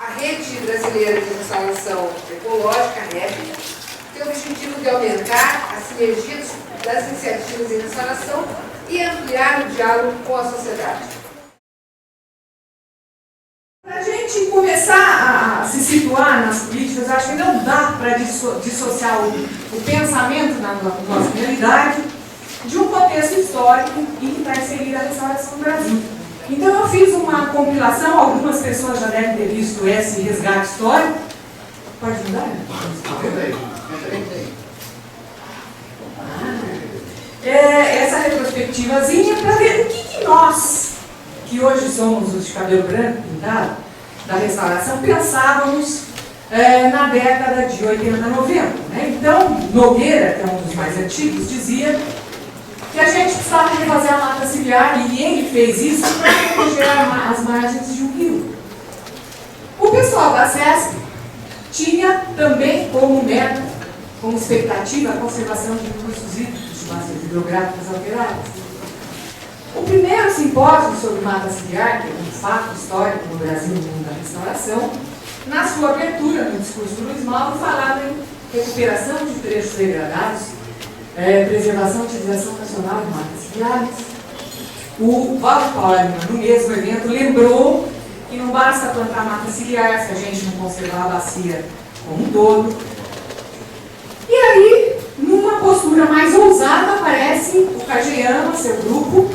A Rede Brasileira de Restauração Ecológica, REP, tem o objetivo de aumentar a sinergia das iniciativas em restauração e ampliar o diálogo com a sociedade. Para a gente começar a se situar nas políticas, acho que não dá para dissociar o pensamento na nossa realidade de um contexto histórico em que está inserida a restauração no Brasil. Então eu fiz uma compilação, algumas pessoas já devem ter visto esse resgate histórico. Pode mudar? Essa retrospectivazinha para ver o que nós, que hoje somos os de cabelo branco pintado, da restauração, pensávamos na década de 80, 90. Né? Então, Nogueira, que é um dos mais antigos, dizia que a gente precisava refazer a mata ciliar, e ele fez isso para proteger as margens de um rio. O pessoal da SESC tinha também como meta, como expectativa, a conservação de recursos hídricos de bacias hidrográficas alteradas. O primeiro simpósio sobre mata ciliar, que é um fato histórico no Brasil no mundo da restauração, na sua abertura, no discurso do Luiz Mauro, falava em recuperação de trechos degradados, preservação e utilização nacional de matas ciliares. O Valdo Paulo, no mesmo evento, lembrou que não basta plantar mata ciliar se a gente não conservar a bacia como um todo. E aí, numa postura mais ousada, aparece o Kageyama, seu grupo,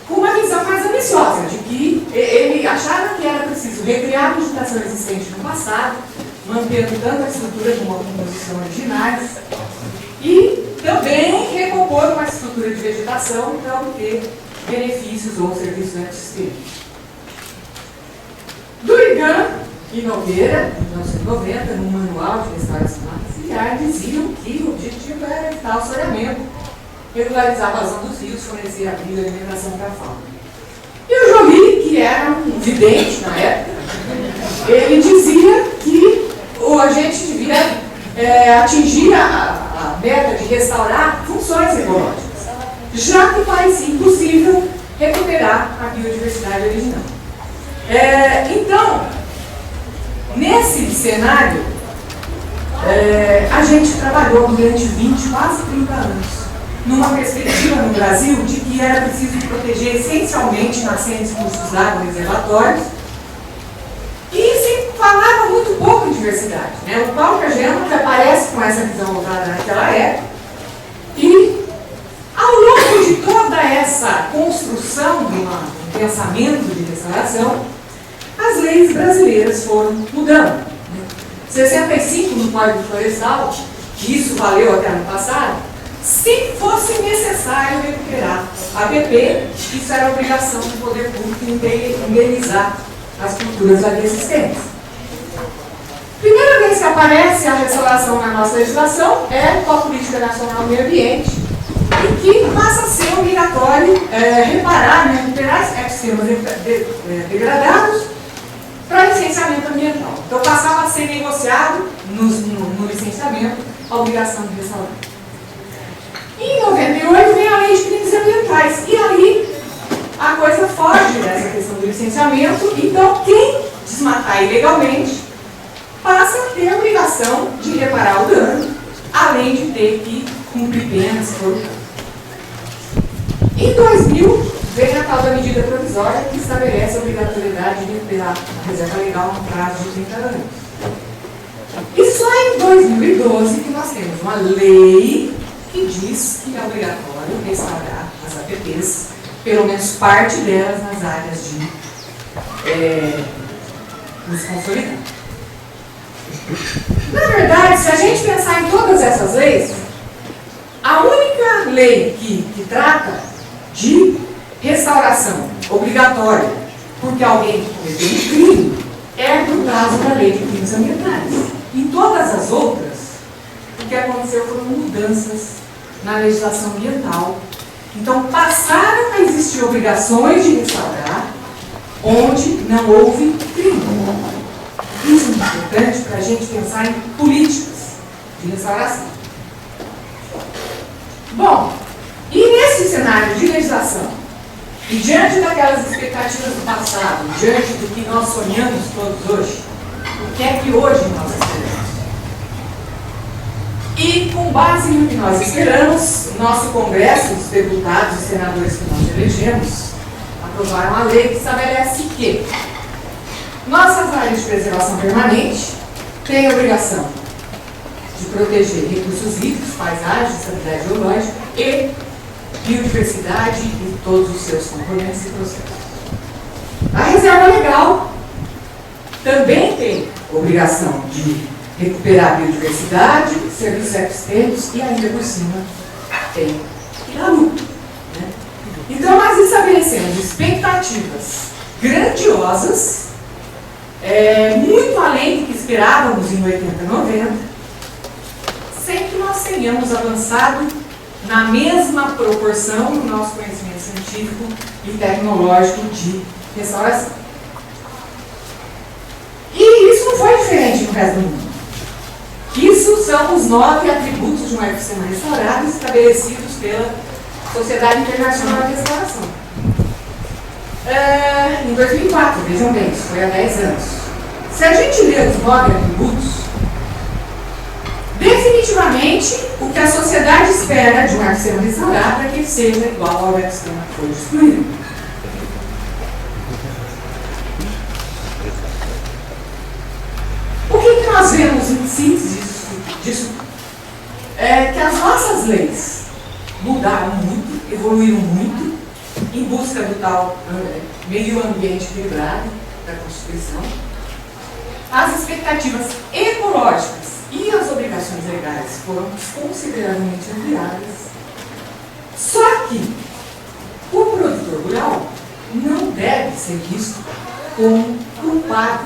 com uma visão mais ambiciosa, de que ele achava que era preciso recriar a vegetação existente no passado, mantendo tanto a estrutura como a composição originais, e também recompor uma estrutura de vegetação para obter benefícios ou serviços no ecossistema. Durigan e Nogueira, em 1990, no Manual de Restauração Mata Ciliar, diziam que o objetivo era evitar o soreamento, regularizar a vazão dos rios, fornecer abrigo e alimentação para a fauna. E o Joly, que era um vidente na época, ele dizia que a gente devia atingir a meta de restaurar funções ecológicas, já que parecia impossível recuperar a biodiversidade original. Então, nesse cenário, a gente trabalhou durante 20, quase 30 anos, numa perspectiva no Brasil de que era preciso proteger essencialmente nascentes, cursos d'água e reservatórios, e se falava muito pouco em diversidade. Né? O Paulo Kageyama que aparece com essa visão ousada naquela época, e ao longo de toda essa construção de um pensamento de restauração, as leis brasileiras foram mudando. 65 no Código Florestal, que isso valeu até ano passado, se fosse necessário recuperar a APP, isso era obrigação do poder público indenizar as culturas ali existentes. Primeira vez que aparece a restauração na nossa legislação é com a Política Nacional do Meio Ambiente, e que passa a ser obrigatório reparar, recuperar ecossistemas degradados para licenciamento ambiental. Então passava a ser negociado no licenciamento a obrigação de restaurar. Em 98 vem a Lei de Crimes Ambientais, e aí a coisa foge dessa questão do licenciamento. Então quem desmatar ilegalmente passa a ter a obrigação de reparar o dano, além de ter que cumprir penas, se for o caso. Em 2000 vem a tal da medida provisória que estabelece a obrigatoriedade de recuperar a reserva legal no prazo de 30 anos. E só em 2012 que nós temos uma lei que diz que é obrigatório restaurar as APPs, pelo menos parte delas nas áreas de uso consolidado. Na verdade, se a gente pensar em todas essas leis, a única lei que trata de restauração obrigatória porque alguém cometeu um crime é no caso da Lei de Crimes Ambientais. Em todas as outras, o que aconteceu foram mudanças na legislação ambiental. Então, passaram a existir obrigações de restaurar onde não houve crime. Isso é importante para a gente pensar em políticas de restauração. Bom, e nesse cenário de legislação E diante daquelas expectativas do passado, diante do que nós sonhamos todos hoje, o que é que hoje nós esperamos? E com base no que nós esperamos, o nosso Congresso, os deputados e senadores que nós elegemos, aprovaram a lei que estabelece que nossas áreas de preservação permanente têm a obrigação de proteger recursos hídricos, paisagem, estabilidade geológica e biodiversidade e todos os seus componentes e processos. A reserva legal também tem obrigação de recuperar a biodiversidade, serviços ecossistemas e ainda por cima tem que dar lucro. Né? Então nós estabelecemos expectativas grandiosas, muito além do que esperávamos em 80, 90, sem que nós tenhamos avançado na mesma proporção no nosso conhecimento científico e tecnológico de restauração. E isso não foi diferente no resto do mundo. Isso são os 9 atributos de um ecossistema restaurado estabelecidos pela Sociedade Internacional de Restauração. Em 2004, vejam bem, isso foi há 10 anos. Se a gente ler os 9 atributos, definitivamente o que a sociedade espera de um ecossistema restaurado é que ele seja igual ao ecossistema que foi destruído. O que nós vemos em síntese disso? É que as nossas leis mudaram muito, evoluíram muito, em busca do tal meio ambiente equilibrado da Constituição. As expectativas ecológicas e as obrigações legais foram consideravelmente ampliadas. Só que o produtor rural não deve ser visto como culpado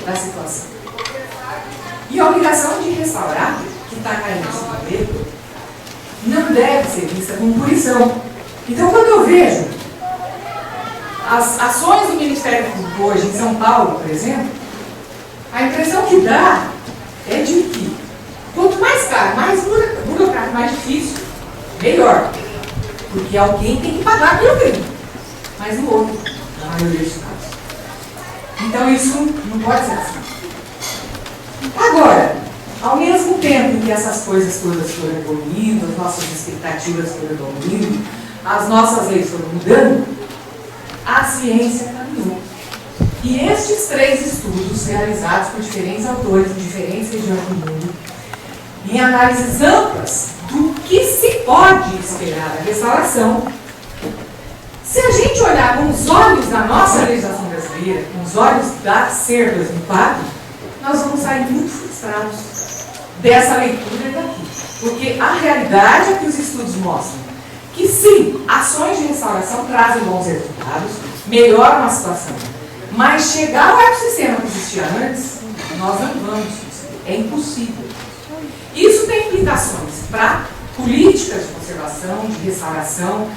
da situação. E a obrigação de restaurar, que está caindo em cima dele, não deve ser vista como punição. Então, quando eu vejo as ações do Ministério Público hoje em São Paulo, por exemplo, a impressão que dá é de que quanto mais caro, mais burocrático, mais difícil, melhor. Porque alguém tem que pagar pelo crime, mas o outro, na maioria dos casos. Então isso não pode ser assim. Agora, ao mesmo tempo que essas coisas todas foram evoluindo, as nossas expectativas foram evoluindo, as nossas leis foram mudando, a ciência caminhou. E estes 3 estudos, realizados por diferentes autores em diferentes regiões do mundo, em análises amplas do que se pode esperar da restauração, se a gente olhar com os olhos da nossa legislação brasileira, com os olhos das cerdas do impacto, nós vamos sair muito frustrados dessa leitura daqui. Porque a realidade é que os estudos mostram que sim, ações de restauração trazem bons resultados, melhoram a situação. Mas chegar ao ecossistema que existia antes, nós não vamos conseguir. É impossível. Isso tem implicações para políticas de conservação, de restauração,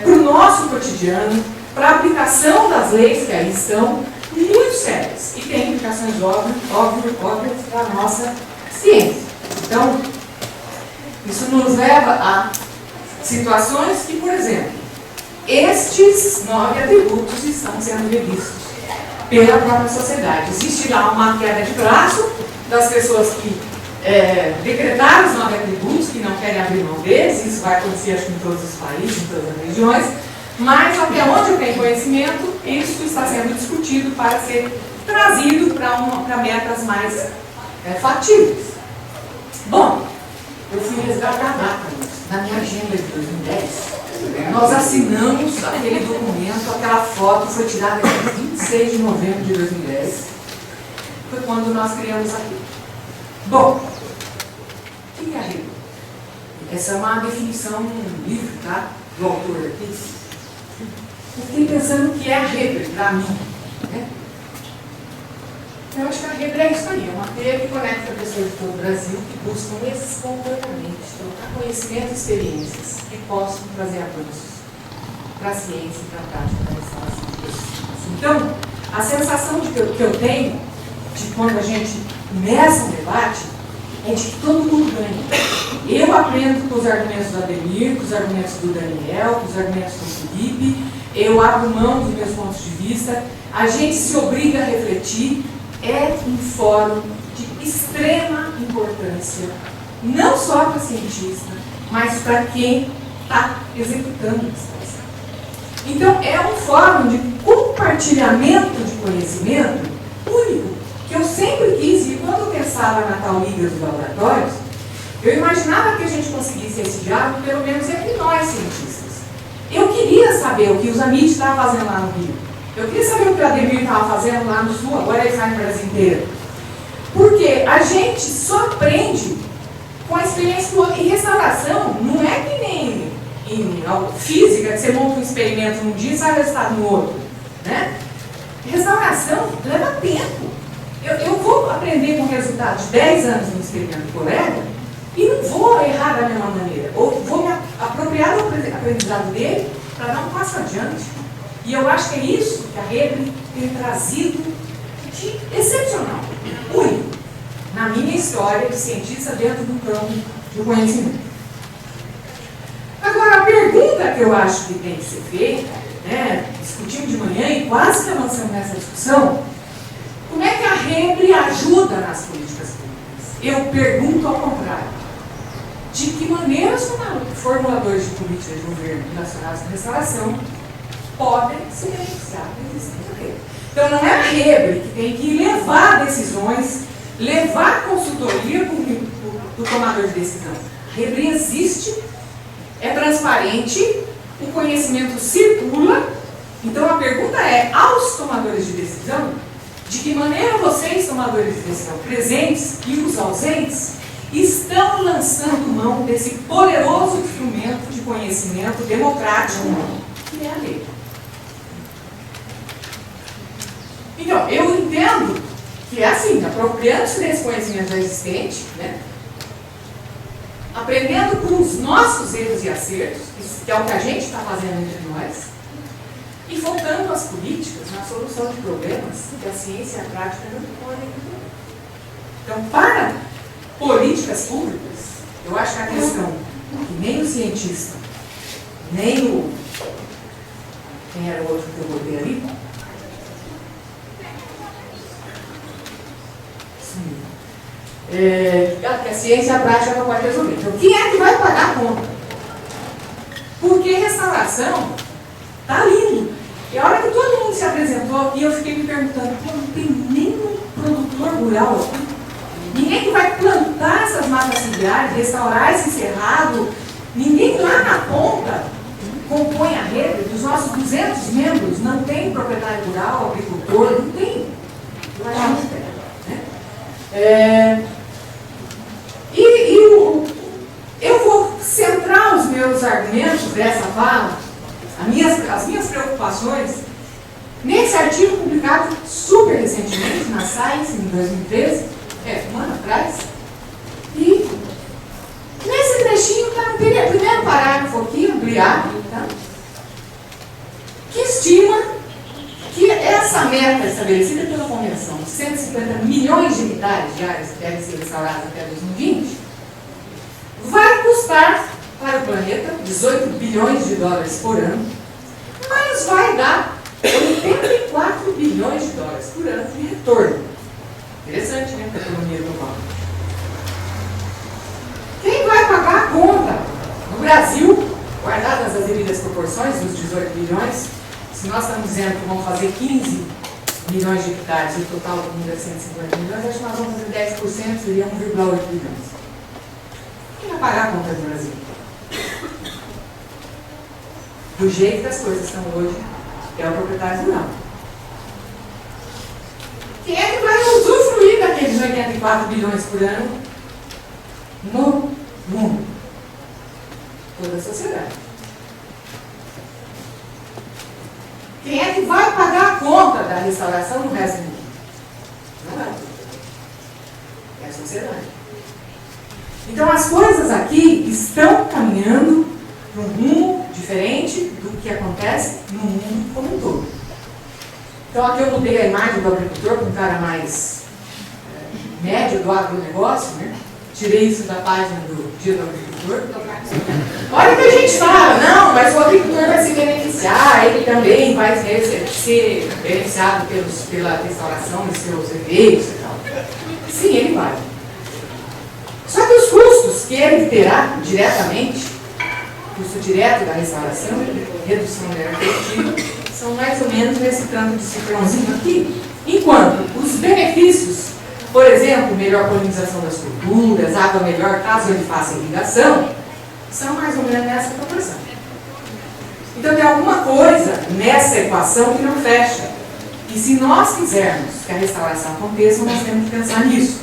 para o nosso cotidiano, para a aplicação das leis que aí estão, muito sérias. E tem implicações óbvias para a nossa ciência. Então, isso nos leva a situações que, por exemplo, estes 9 atributos estão sendo revistos pela própria sociedade. Existe lá uma queda de braço das pessoas que decretaram os 9 atributos, que não querem abrir mão deles. Isso vai acontecer, acho que em todos os países, em todas as regiões, mas até onde eu tenho conhecimento, isso está sendo discutido para ser trazido para metas mais factíveis. Bom, eu fui resgatar a data na minha agenda de 2010. Nós assinamos aquele documento, aquela foto foi tirada em 26 de novembro de 2010. Foi quando nós criamos aquilo. Bom, o que é a REBRE? Essa é uma definição livre, tá? Do autor aqui. Eu fiquei pensando o que é a REBRE para mim. Né? Eu acho que a REBRE é isso aí, é uma teia que conecta pessoas de todo o Brasil que buscam espontaneamente trocar conhecimento e experiências que possam trazer avanços para a ciência e para a prática da restauração. Então, a sensação que eu tenho de quando a gente começa um debate é de que todo mundo ganha. Eu aprendo com os argumentos do Ademir, com os argumentos do Daniel, com os argumentos do Felipe, eu abro mão dos meus pontos de vista, a gente se obriga a refletir, é um fórum de extrema importância, não só para cientista, mas para quem está executando a situação. Então, é um fórum de compartilhamento de conhecimento único, que eu sempre quis, e quando eu pensava na tal Liga dos Laboratórios, eu imaginava que a gente conseguisse esse diálogo, pelo menos entre nós cientistas. Eu queria saber o que os Amit estavam fazendo lá no Rio. Eu queria saber o que o Ademir estava fazendo lá no Sul, agora ele sai no Brasil inteiro. Porque a gente surpreende com a experiência do outro. E restauração não é que nem em física, que você monta um experimento num dia e sai o resultado no outro. Né? Restauração leva tempo. Eu vou aprender com o resultado de 10 anos no experimento do colega e não vou errar da mesma maneira. Ou vou me apropriar do aprendizado dele para dar um passo adiante. E eu acho que é isso que a Rebre tem trazido de excepcional, único, na minha história de cientista dentro do campo do conhecimento. Agora, a pergunta que eu acho que tem que ser feita, né, discutimos de manhã e quase que avançamos nessa discussão, como é que a Rebre ajuda nas políticas públicas? Eu pergunto ao contrário. De que maneira os formuladores de políticas de governo relacionadas com restauração podem se beneficiar da existência da Rebre? Então, não é a Rebre que tem que levar decisões, levar consultoria do tomador de decisão. A Rebre existe, é transparente, o conhecimento circula. Então, a pergunta é, aos tomadores de decisão, de que maneira vocês, tomadores de decisão presentes e os ausentes, estão lançando mão desse poderoso instrumento de conhecimento democrático que é a lei. Então, eu entendo que é assim, apropriando-se desse conhecimento já existente, né, aprendendo com os nossos erros e acertos, que é o que a gente está fazendo entre nós, e focando as políticas na solução de problemas que a ciência e a prática não podem resolver. Então, para políticas públicas, eu acho que a questão que nem o cientista, nem o... Quem era o outro que eu botei ali? Que a ciência e a prática não podem resolver. Então, quem é que vai pagar a conta? Porque restauração está lindo. E a hora que todo mundo se apresentou aqui, eu fiquei me perguntando, não tem nenhum produtor rural aqui? Ninguém que vai plantar essas matas ciliares, restaurar esse cerrado, ninguém lá na ponta compõe a rede. Dos nossos 200 membros, não tem proprietário rural, agricultor, não tem. Eu acho que não tem. Né? Eu vou centrar os meus argumentos dessa fala, as minhas preocupações, nesse artigo publicado super recentemente na Science, em 2013, um ano atrás, e nesse trechinho está no primeiro parágrafo aqui, ampliado, tá? Que estima que essa meta estabelecida pela Convenção de 150 milhões de hectares de áreas que devem ser restauradas até 2020, vai custar para o planeta 18 bilhões de dólares por ano, mas vai dar 84 bilhões de dólares por ano de retorno. Interessante, né, para a economia global. Quem vai pagar a conta? No Brasil, guardadas as devidas proporções, os 18 bilhões, se nós estamos dizendo que vamos fazer 15 milhões de hectares e o total do mundo é 150 milhões, acho que nós vamos fazer 10%, seria 1,8 bilhões. Quem vai pagar a conta do Brasil? Do jeito que as coisas estão hoje, é o proprietário rural. Quem é que vai usufruir daqueles 84 bilhões por ano no mundo? Toda a sociedade. Quem é que vai pagar a conta da restauração no resto do mundo? Não é. É a sociedade. Então as coisas aqui estão caminhando para um rumo diferente do que acontece no mundo como um todo. Então aqui eu mudei a imagem do agricultor com um cara mais médio do agronegócio, né? tirei isso da página do Dia do Agricultor. Olha o que a gente fala, não, mas o agricultor vai se beneficiar, ele também vai ser beneficiado pela restauração dos seus efeitos e tal. Sim, ele vai. Só que os custos que ele terá diretamente, custo direto da restauração, redução da área efetiva, são mais ou menos nesse tanto de cifrãozinho aqui, enquanto os benefícios, por exemplo, melhor polinização das culturas, água melhor caso ele faça irrigação, são mais ou menos nessa proporção. Então tem alguma coisa nessa equação que não fecha. E se nós quisermos que a restauração aconteça, nós temos que pensar nisso.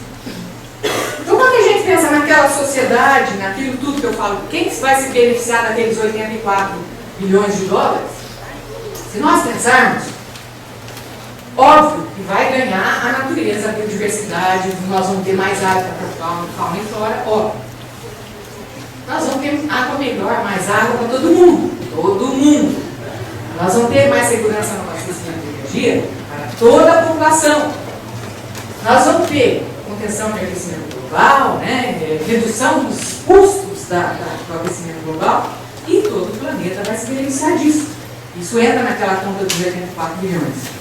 Então quando a gente pensa naquela sociedade, naquilo tudo que eu falo, quem vai se beneficiar daqueles 84 bilhões de dólares? Se nós pensarmos, óbvio que vai ganhar a natureza, a biodiversidade, nós vamos ter mais água para fauna e flora, óbvio. Nós vamos ter água melhor, mais água para todo mundo. Todo mundo. Nós vamos ter mais segurança no abastecimento de energia para toda a população. Nós vamos ter contenção de aquecimento global, né, redução dos custos do aquecimento global, e todo o planeta vai se beneficiar disso. Isso entra naquela conta dos 84 bilhões.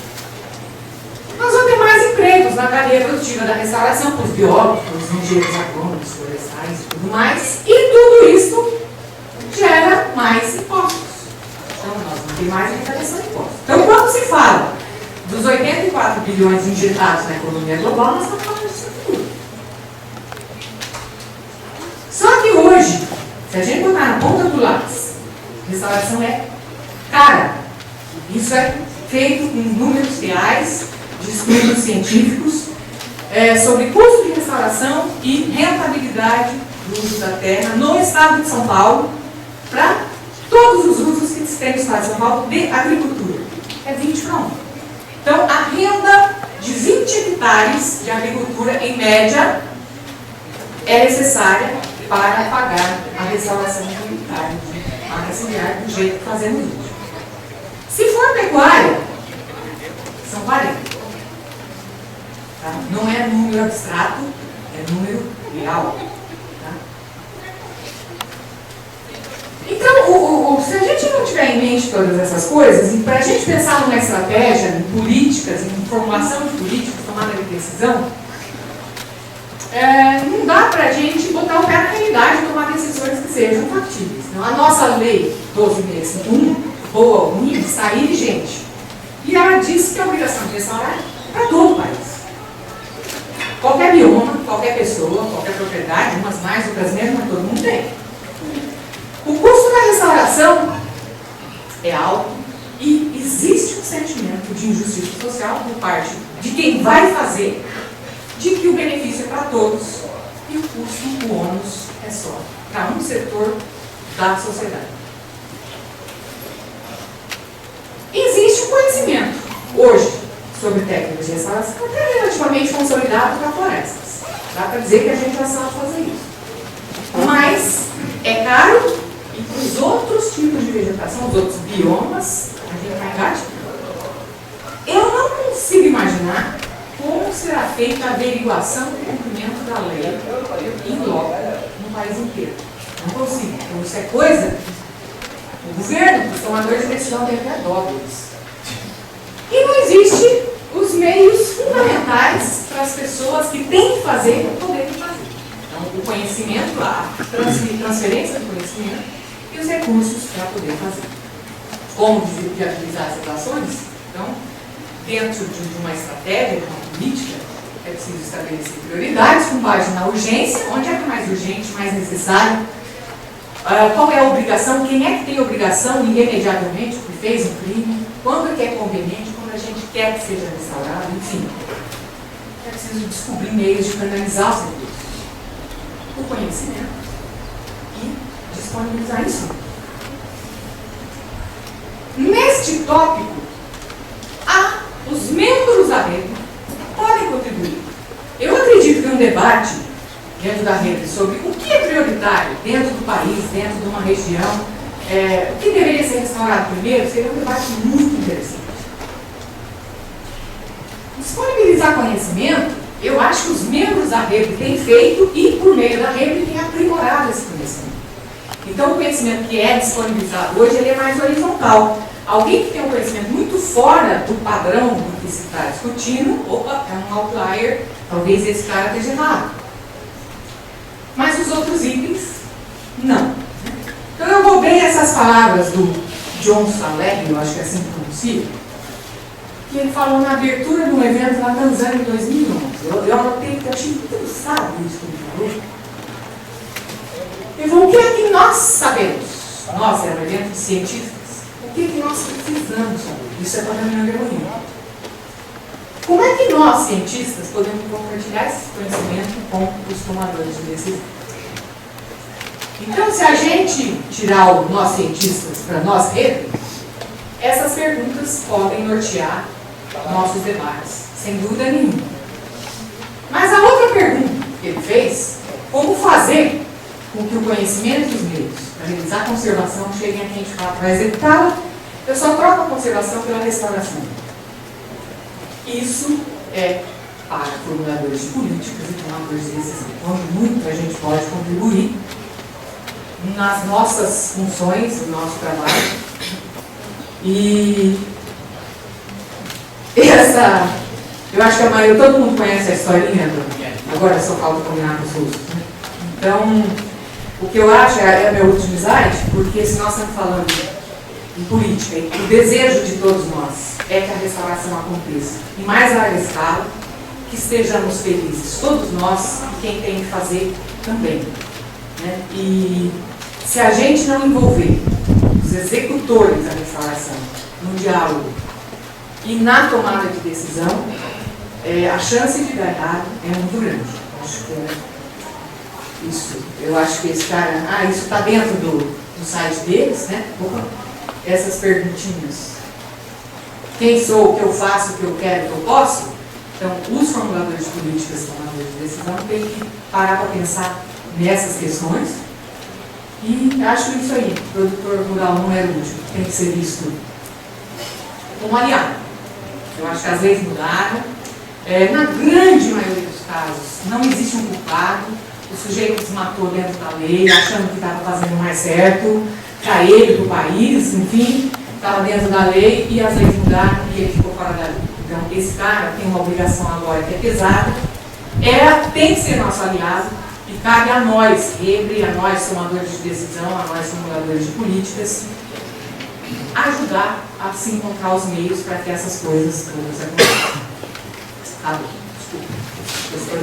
Nós vamos ter mais empregos na cadeia produtiva da restauração, para os biólogos, para os engenheiros agrônomos, florestais e tudo mais. E tudo isso gera mais impostos. Então, nós vamos ter mais arrecadação de impostos. Então, quando se fala dos 84 bilhões injetados na economia global, nós estamos falando disso tudo. Só que hoje, se a gente botar na ponta do lápis, restauração é cara. Isso é feito com números reais, de estudos científicos, sobre custo de restauração e rentabilidade do uso da terra no estado de São Paulo, para todos os usos que se tem no estado de São Paulo de agricultura. É 20 para 1. Então, a renda de 20 hectares de agricultura, em média, é necessária para pagar a restauração de um hectare de área auxiliar do jeito que fazemos hoje. Se for pecuária, são 40. Tá? Não é número abstrato, é número real. Tá? Então, se a gente não tiver em mente todas essas coisas, e para a gente pensar numa estratégia, em políticas, em formulação de políticas, tomada de decisão, não dá para a gente botar o pé na realidade e tomar decisões que sejam factíveis. Então, a nossa lei 12.651, boa ou ruim, está aí vigente. E ela diz que a obrigação de restaurar é para todo o país. Qualquer bioma, qualquer pessoa, qualquer propriedade, umas mais, outras menos, mas todo mundo tem. O custo da restauração é alto e existe um sentimento de injustiça social por parte de quem vai fazer, de que o benefício é para todos e o custo, o ônus, é só para um setor da sociedade. Existe um conhecimento hoje sobre técnicas de restauração até relativamente consolidado para florestas. Dá para dizer que a gente já sabe fazer isso. Mas é caro e para os outros tipos de vegetação, os outros biomas, a gente vai engatar. Eu não consigo imaginar como será feita a averiguação do cumprimento da lei em loco no país inteiro. Não consigo. Então, isso é coisa. O governo, os tomadores de decisão têm até dólares. E não existe os meios fundamentais para as pessoas que têm que fazer poderem fazer. Então, o conhecimento, a transferência do conhecimento e os recursos para poder fazer. Como viabilizar as ações? Então, dentro de uma estratégia, de uma política, é preciso estabelecer prioridades com base na urgência, onde é que é mais urgente, mais necessário, qual é a obrigação, quem é que tem obrigação irremediavelmente, porque fez um crime, quando é que é conveniente, quando a gente quer que seja restaurado, enfim. É preciso descobrir meios de canalizar os recursos, o conhecimento e disponibilizar isso. Neste tópico, os membros da rede podem contribuir. Eu acredito que um debate dentro da rede sobre o que é prioritário dentro do país, dentro de uma região, o que deveria ser restaurado primeiro, seria um debate muito interessante. Disponibilizar conhecimento Eu acho que os membros da REBRE têm feito e, por meio da REBRE, têm aprimorado esse conhecimento. Então, o conhecimento que é disponibilizado hoje, ele é mais horizontal. Alguém que tem um conhecimento muito fora do padrão do que se está discutindo, opa, é um outlier, talvez esse cara esteja errado. Mas os outros itens, não. Então, eu roubei essas palavras do John Saleg, eu acho que é assim que pronuncia, que ele falou na abertura de um evento na Tanzânia em 2011. Eu anotei que eu achei muito engraçado isso que ele falou. Ele falou, o que é que nós sabemos? Nós, era um evento de cientistas. O que é que nós precisamos saber? Isso é para a reunião de heroína. Como é que nós, cientistas, podemos compartilhar esse conhecimento com os tomadores de decisão? Então, se a gente tirar o nós, cientistas, para nós, REBRE, essas perguntas podem nortear nossos debates, sem dúvida nenhuma. Mas a outra pergunta que ele fez, como fazer com que o conhecimento dos meios para realizar a conservação cheguem a quem de fato vai executá-la, eu só troco a conservação pela restauração. Isso é para formuladores de políticas e tomadores de decisão, onde muito a gente pode contribuir nas nossas funções, no nosso trabalho. E essa, eu acho que a maioria, todo mundo conhece a historinha, agora só falta combinar com os russos, né? Então, o que eu acho é meu último slide, porque se nós estamos falando em política, o desejo de todos nós é que a restauração aconteça em mais larga escala, que estejamos felizes, todos nós, e quem tem que fazer também, né? E se a gente não envolver os executores da restauração no diálogo e na tomada de decisão, a chance de dar errado é muito grande. Acho que isso, eu acho que esse cara, isso está dentro do site deles, né? Opa, essas perguntinhas. Quem sou, o que eu faço, o que eu quero, o que eu posso? Então, os formuladores de políticas e tomadores de decisão têm que parar para pensar nessas questões. E acho isso aí, o produtor rural não é útil, tem que ser visto como aliado. Eu acho que as leis mudaram. Na grande maioria dos casos, não existe um culpado. O sujeito se matou dentro da lei, achando que estava fazendo mais certo, para ele, para o país, enfim, estava dentro da lei e as leis mudaram e ele ficou fora da lei. Então, esse cara tem uma obrigação agora que é pesada, tem que ser nosso aliado e cabe a nós, REBRE, a nós, tomadores de decisão, a nós, formuladores de políticas, ajudar a se encontrar os meios para que essas coisas todas aconteçam. Tá bom, desculpa, eu estou